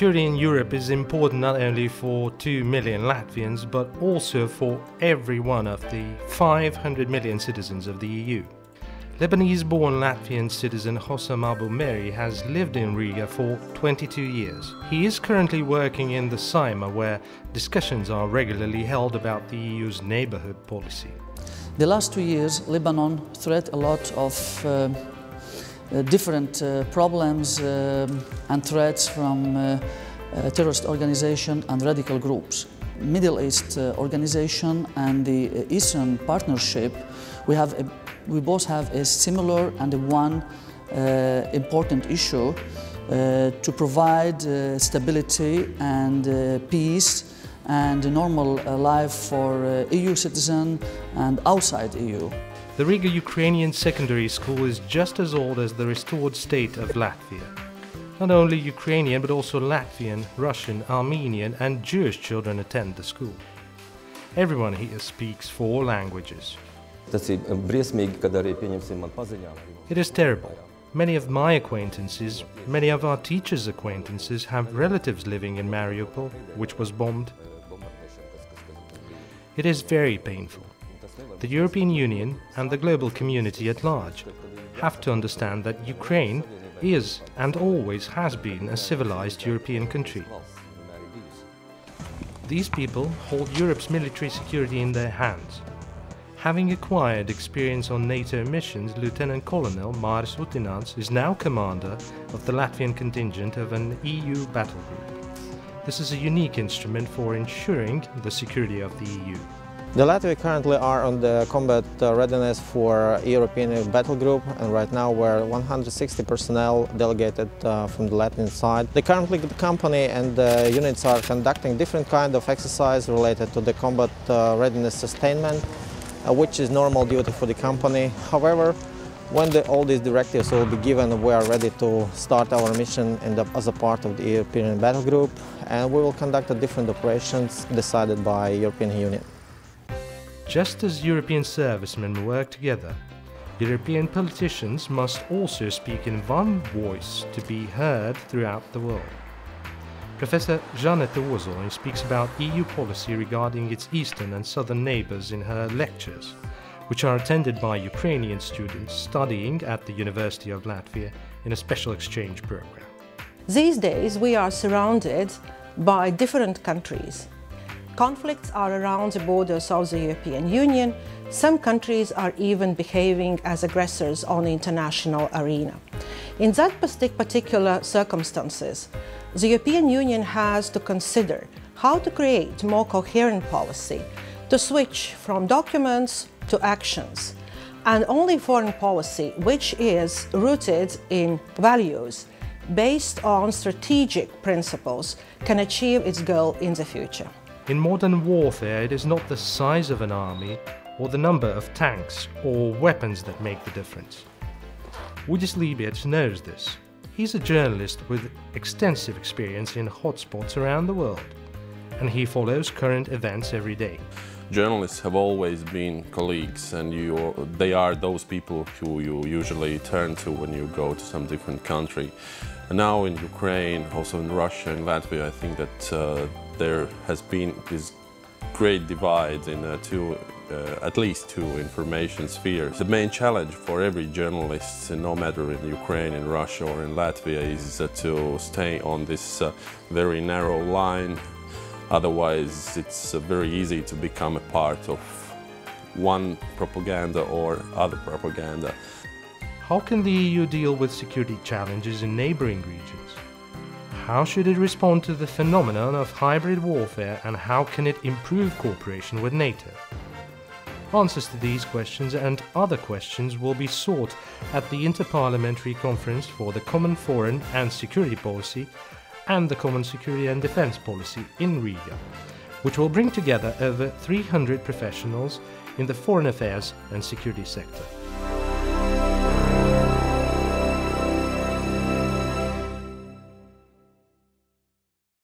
Security in Europe is important not only for 2 million Latvians, but also for every one of the 500 million citizens of the EU. Lebanese-born Latvian citizen Hosams Meri has lived in Riga for 22 years. He is currently working in the Saeima, where discussions are regularly held about the EU's neighborhood policy. The last 2 years, Lebanon threat a lot of different problems and threats from terrorist organizations and radical groups. Middle East organization and the Eastern Partnership, we both have a similar and one important issue to provide stability and peace and a normal life for EU citizens and outside EU. The Riga Ukrainian secondary school is just as old as the restored state of Latvia. Not only Ukrainian but also Latvian, Russian, Armenian and Jewish children attend the school. Everyone here speaks 4 languages. It is terrible. Many of my acquaintances, many of our teachers' acquaintances have relatives living in Mariupol, which was bombed. It is very painful. The European Union and the global community at large have to understand that Ukraine is and always has been a civilized European country. These people hold Europe's military security in their hands. Having acquired experience on NATO missions, Lieutenant Colonel Märis Utināns is now commander of the Latvian contingent of an EU battle group. This is a unique instrument for ensuring the security of the EU. The Latvia currently are on the combat readiness for European battle group, and right now we're 160 personnel delegated from the Latvian side. Currently the company and the units are conducting different kind of exercise related to the combat readiness sustainment, which is normal duty for the company. However, when all these directives will be given, we are ready to start our mission as a part of the European battle group, and we will conduct different operations decided by European Union. Just as European servicemen work together, European politicians must also speak in one voice to be heard throughout the world. Professor Zaneta Ozoliņa speaks about EU policy regarding its eastern and southern neighbors in her lectures, which are attended by Ukrainian students studying at the University of Latvia in a special exchange program. These days we are surrounded by different countries. Conflicts are around the borders of the European Union. Some countries are even behaving as aggressors on the international arena. In that particular circumstances, the European Union has to consider how to create more coherent policy, to switch from documents to actions, and only foreign policy which is rooted in values based on strategic principles can achieve its goal in the future. In modern warfare, it is not the size of an army or the number of tanks or weapons that make the difference. Uģis Libietis knows this. He's a journalist with extensive experience in hotspots around the world, and he follows current events every day. Journalists have always been colleagues, and they are those people who you usually turn to when you go to some different country. And now in Ukraine, also in Russia and Latvia, I think that there has been this great divide in at least 2 information spheres. The main challenge for every journalist, no matter in Ukraine, in Russia or in Latvia, is to stay on this very narrow line. Otherwise, it's very easy to become a part of one propaganda or other propaganda. How can the EU deal with security challenges in neighboring regions? How should it respond to the phenomenon of hybrid warfare, and how can it improve cooperation with NATO? Answers to these questions and other questions will be sought at the Interparliamentary Conference for the Common Foreign and Security Policy and the Common Security and Defence Policy in Riga, which will bring together over 300 professionals in the foreign affairs and security sector.